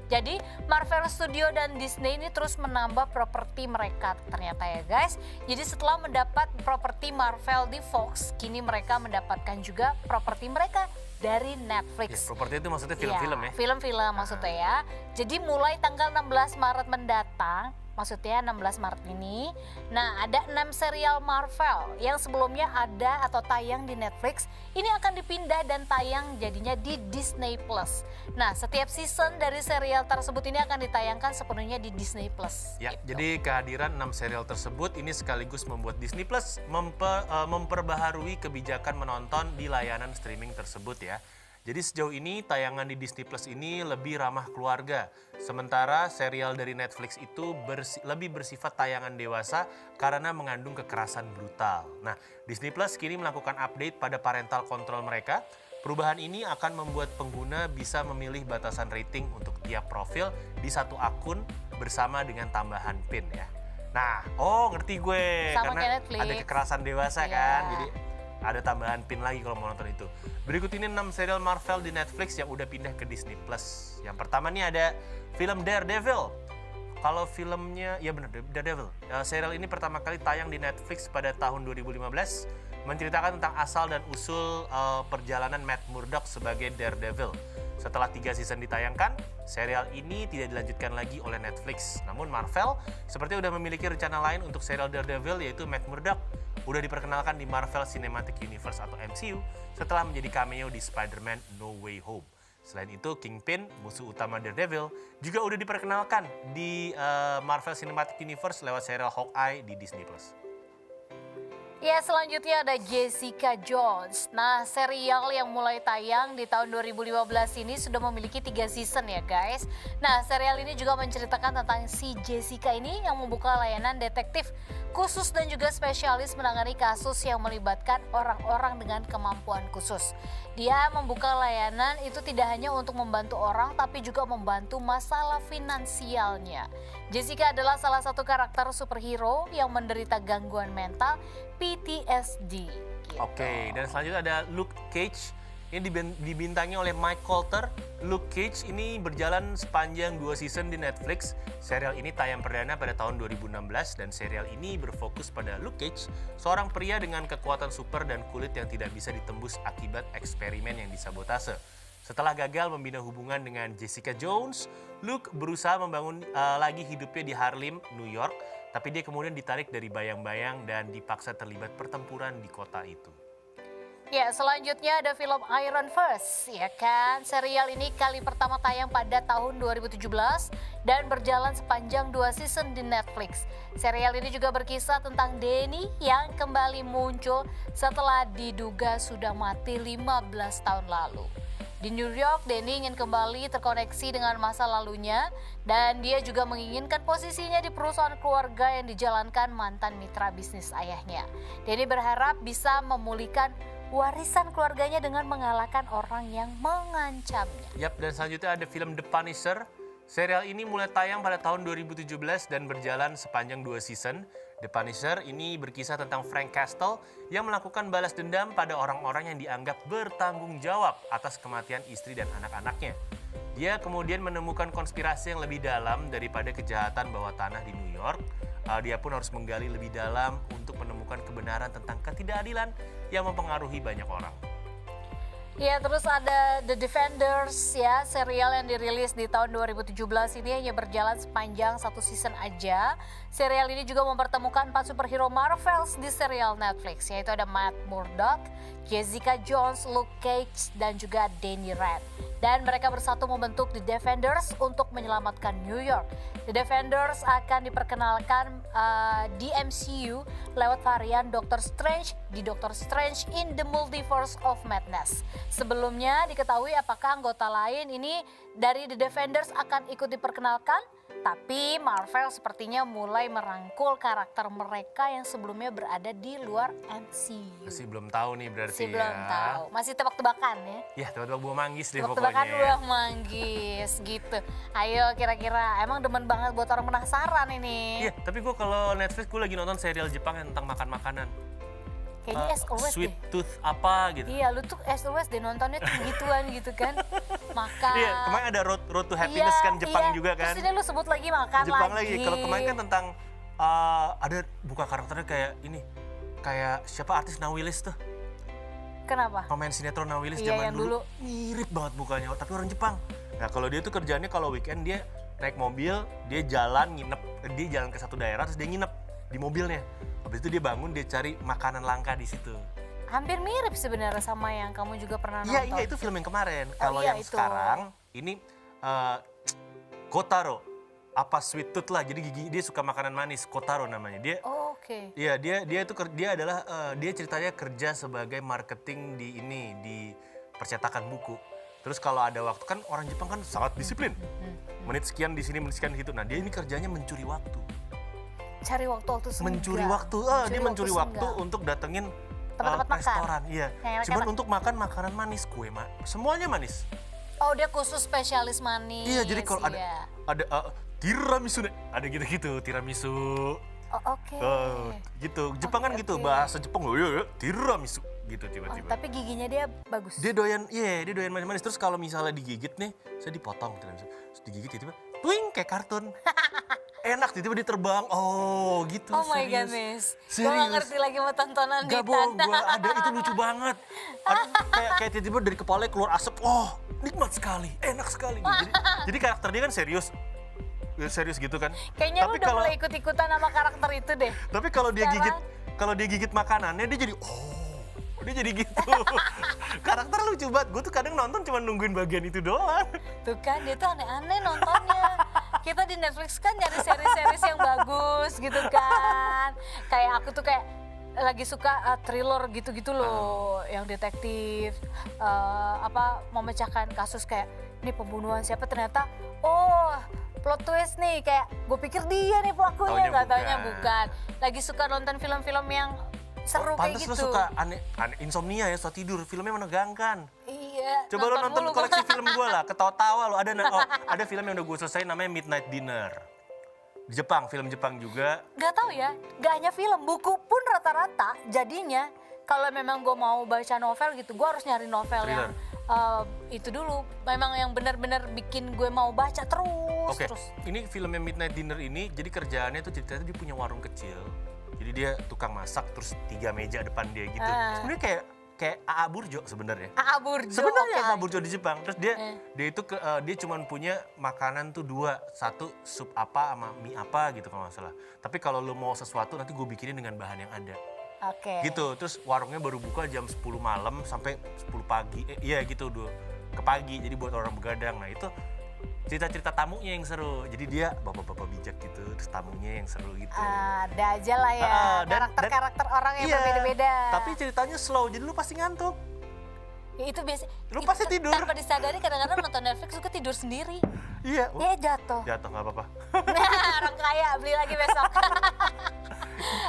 Jadi Marvel Studio dan Disney ini terus menambah properti mereka ternyata ya guys. Jadi setelah mendapat properti Marvel di Fox, kini mereka mendapatkan juga properti mereka dari Ya, Netflix. properti itu maksudnya film-film ya. Film-film maksudnya ya. Jadi mulai tanggal 16 Maret mendatang, maksudnya 16 Maret ini, nah ada 6 serial Marvel yang sebelumnya ada atau tayang di Netflix, ini akan dipindah dan tayang jadinya di Disney Plus. Nah, setiap season dari serial tersebut ini akan ditayangkan sepenuhnya di Disney Plus. Ya, gitu. jadi kehadiran 6 serial tersebut ini sekaligus membuat Disney Plus memperbaharui kebijakan menonton di layanan streaming tersebut ya. Jadi sejauh ini tayangan di Disney Plus ini lebih ramah keluarga. Sementara serial dari Netflix itu lebih bersifat tayangan dewasa karena mengandung kekerasan brutal. Nah, Disney Plus kini melakukan update pada parental control mereka. Perubahan ini akan membuat pengguna bisa memilih batasan rating untuk tiap profil di satu akun bersama dengan tambahan PIN ya. Nah, ngerti gue. Sama karena kayak Netflix. ada kekerasan dewasa Iya. kan. Jadi ada tambahan PIN lagi kalau mau nonton itu. Berikut ini 6 serial Marvel di Netflix yang udah pindah ke Disney Plus. Yang pertama nih ada film Daredevil. Kalau filmnya, ya benar, Daredevil. Serial ini pertama kali tayang di Netflix pada tahun 2015. Menceritakan tentang asal dan usul perjalanan Matt Murdock sebagai Daredevil. Setelah 3 season ditayangkan, serial ini tidak dilanjutkan lagi oleh Netflix. Namun Marvel seperti udah memiliki rencana lain untuk serial Daredevil, yaitu Matt Murdock udah diperkenalkan di Marvel Cinematic Universe atau MCU setelah menjadi cameo di Spider-Man No Way Home. Selain itu, Kingpin, musuh utama Daredevil, juga udah diperkenalkan di Marvel Cinematic Universe lewat serial Hawkeye di Disney+. Ya, selanjutnya ada Jessica Jones. Nah, serial yang mulai tayang di tahun 2015 ini sudah memiliki 3 season ya guys. Nah, serial ini juga menceritakan tentang si Jessica ini yang membuka layanan detektif khusus dan juga spesialis menangani kasus yang melibatkan orang-orang dengan kemampuan khusus. Dia membuka layanan itu tidak hanya untuk membantu orang tapi juga membantu masalah finansialnya. Jessica adalah salah satu karakter superhero yang menderita gangguan mental PTSD. Gitu. Oke, dan selanjutnya ada Luke Cage. Ini dibintangi oleh Mike Colter. Luke Cage ini berjalan sepanjang 2 season di Netflix. Serial ini tayang perdana pada tahun 2016 dan serial ini berfokus pada Luke Cage, seorang pria dengan kekuatan super dan kulit yang tidak bisa ditembus akibat eksperimen yang disabotase. Setelah gagal membina hubungan dengan Jessica Jones, Luke berusaha membangun lagi hidupnya di Harlem, New York, tapi dia kemudian ditarik dari bayang-bayang dan dipaksa terlibat pertempuran di kota itu. Ya, selanjutnya ada film Iron Fist, ya kan? Serial ini kali pertama tayang pada tahun 2017 dan berjalan sepanjang 2 season di Netflix. Serial ini juga berkisah tentang Danny yang kembali muncul setelah diduga sudah mati 15 tahun lalu. Di New York, Danny ingin kembali terkoneksi dengan masa lalunya dan dia juga menginginkan posisinya di perusahaan keluarga yang dijalankan mantan mitra bisnis ayahnya. Danny berharap bisa memulihkan warisan keluarganya dengan mengalahkan orang yang mengancamnya. Yap, dan selanjutnya ada film The Punisher. Serial ini mulai tayang pada tahun 2017 dan berjalan sepanjang 2 season. The Punisher ini berkisah tentang Frank Castle yang melakukan balas dendam pada orang-orang yang dianggap bertanggung jawab atas kematian istri dan anak-anaknya. Dia kemudian menemukan konspirasi yang lebih dalam daripada kejahatan bawah tanah di New York. Dia pun harus menggali lebih dalam untuk menemukan kebenaran tentang ketidakadilan yang mempengaruhi banyak orang. Ya, terus ada The Defenders ya, serial yang dirilis di tahun 2017 ini hanya berjalan sepanjang 1 season aja. Serial ini juga mempertemukan 4 superhero Marvels di serial Netflix, yaitu ada Matt Murdock, Jessica Jones, Luke Cage, dan juga Danny Rand. Dan mereka bersatu membentuk The Defenders untuk menyelamatkan New York. The Defenders akan diperkenalkan di MCU lewat varian Doctor Strange di Doctor Strange in the Multiverse of Madness. Sebelumnya diketahui apakah anggota lain ini dari The Defenders akan ikut diperkenalkan, tapi Marvel sepertinya mulai merangkul karakter mereka yang sebelumnya berada di luar MCU. Masih belum tahu nih berarti Masih belum tahu, masih tebak-tebakan ya. Ya, tebak-tebak buah manggis deh Tebak-tebakan pokoknya. buah manggis gitu. Ayo kira-kira, emang demen banget buat orang penasaran ini. Iya, tapi gue kalau Netflix gue lagi nonton serial Jepang yang tentang makan makanan. Kayaknya as always Sweet deh. Tooth apa gitu. Iya, lu tuh as always deh nontonnya tuh gituan gitu kan. Makan. Iya, kemarin ada Road to Happiness Iya, kan Jepang iya. juga kan. Terus ini lu sebut lagi makan Jepang lagi. lagi. Kalau kemarin kan tentang ada buka karakternya kayak ini. Kayak siapa artis Nawilis tuh. Kenapa? Pemain sinetron Nawilis Iya, zaman yang dulu. dulu. Mirip banget mukanya, tapi orang Jepang. Nah, kalau dia tuh kerjaannya kalau weekend dia naik mobil, dia jalan nginep, dia jalan ke satu daerah terus dia nginep di mobilnya. Habis itu dia bangun, dia cari makanan langka di situ. Hampir mirip sebenarnya sama yang kamu juga pernah nonton. Iya, itu film yang kemarin. Kalau iya, yang itu. sekarang ini Kotaro. Apa Sweet Tooth lah. Jadi gigi dia suka makanan manis, Kotaro namanya. Dia Oh, oke. Iya, dia adalah dia ceritanya kerja sebagai marketing di percetakan buku. Terus kalau ada waktu kan orang Jepang kan sangat disiplin. Menit sekian di sini, menit sekian di situ. Nah, dia ini kerjanya mencuri waktu. Cari waktu-waktu senggang. Mencuri waktu. Dia mencuri waktu untuk datengin Tempat-tempat makan. restoran. Iya. Yang enak-enak. Cuman untuk makan makanan manis, semuanya manis. Oh, dia khusus spesialis manis. Iya, jadi kalau iya. ada tiramisu deh. Ada gitu tiramisu. Oh, oke. Gitu. Jepang kan Oke, gitu, oke. bahasa Jepang ya tiramisu gitu Oh, tiba-tiba. tapi giginya dia bagus. Dia doyan manis-manis. Terus kalau misalnya digigit nih, saya dipotong tiramisu. Terus digigit tiba-tiba, twing kayak kartun. Enak tiba-tiba dia terbang. Oh, gitu. Oh my serius. goodness. Gue Serius. gak ngerti lagi mau tontonan Gak di bohong, tanah. gua ada itu lucu banget. Kayak tiba-tiba dari kepalanya keluar asap. Oh, nikmat sekali, enak sekali. Jadi karakter dia kan serius. Serius gitu kan. Kayaknya lu Tapi udah kalau- mulai ikut-ikutan sama karakter itu deh. Tapi kalau dia Sekarang- gigit makanannya dia jadi dia jadi gitu. Karakter lucu banget. Gue tuh kadang nonton cuma nungguin bagian itu doang. Tuh kan, dia tuh aneh-aneh nontonnya. Kita di Netflix kan nyari series-series yang bagus gitu kan. Kayak aku tuh kayak lagi suka thriller gitu-gitu loh. Yang detektif, memecahkan kasus kayak ini pembunuhan siapa, ternyata plot twist nih, kayak gue pikir dia nih pelakunya, Taunya katanya bukan. bukan. Lagi suka nonton film-film yang seru kayak Pantes gitu. lo suka aneh insomnia ya, susah tidur. Filmnya menegangkan. Iya. Coba lo nonton mulu koleksi gua. film gue lah, ketawa-tawa lo. Ada film yang udah gue selesai namanya Midnight Dinner. Di Jepang, film Jepang juga. Gak tahu ya, gak hanya film, buku pun rata-rata jadinya kalau memang gue mau baca novel gitu, gue harus nyari novel Thriller. yang itu dulu, memang yang benar-benar bikin gue mau baca terus. Oke, Terus. ini filmnya Midnight Dinner ini, jadi kerjaannya tuh ceritanya dia punya warung kecil. Jadi dia tukang masak, terus 3 meja depan dia gitu. Sebenarnya kayak A.A. Burjo sebenarnya. A.A. Burjo. Sebenarnya oke, A.A. baik. Burjo di Jepang. Terus dia itu dia cuma punya makanan tuh 2, satu sup apa sama mie apa gitu kalau nggak salah. Tapi kalau lo mau sesuatu nanti gue bikinin dengan bahan yang ada. Oke. Gitu. Terus warungnya baru buka jam 10 malam sampai 10 pagi. Iya gitu ke pagi. Jadi buat orang begadang. Nah itu cerita-cerita tamunya yang seru. Jadi dia bapak-bapak bijak gitu. Terus tamunya yang seru gitu. Ada aja lah ya, karakter-karakter orang yang iya, berbeda-beda. Tapi ceritanya slow, jadi lu pasti ngantuk. Ya, itu biasa. Lu pasti tidur. Tanpa disadari kadang-kadang nonton Netflix suka tidur sendiri. Iya. Ya jatuh. Jatuh nggak apa-apa. Nah, orang kaya beli lagi besok.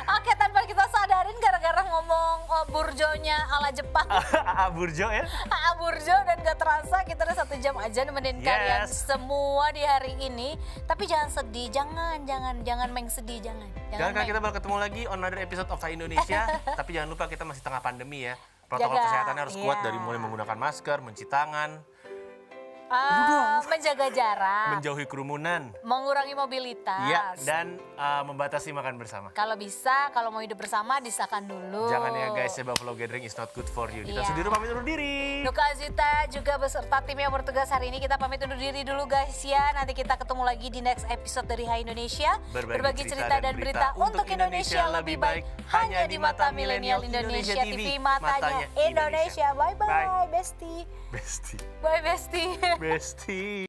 Oke, tanpa kita sadarin gara-gara ngomong burjonya ala Jepang. A.A. Burjo ya. A.A. Burjo, dan gak terasa kita udah 1 jam aja nemenin kalian Yes. semua di hari ini. Tapi jangan sedih, jangan meng sedih, jangan. Jangan kan meng. kita bakal ketemu lagi on another episode of Hai Indonesia. Tapi jangan lupa kita masih tengah pandemi ya. Protokol Jaga, kesehatannya harus kuat iya. dari mulai menggunakan masker, mencuci tangan, Menjaga jarak, menjauhi kerumunan. mengurangi mobilitas. Iya, dan membatasi makan bersama. Kalau bisa, kalau mau hidup bersama disahkan dulu. Jangan ya guys, ya buffalo gathering is not good for you. Kita Iya. sendiri pamit undur diri. Nuka Zita juga beserta tim yang bertugas hari ini kita pamit undur diri dulu guys ya. Nanti kita ketemu lagi di next episode dari Hai Indonesia. Berbagi cerita dan berita untuk Indonesia lebih baik hanya di mata milenial Indonesia TV, matanya Indonesia. Bye bye, bestie. Bestie. Bye bestie. Bestie.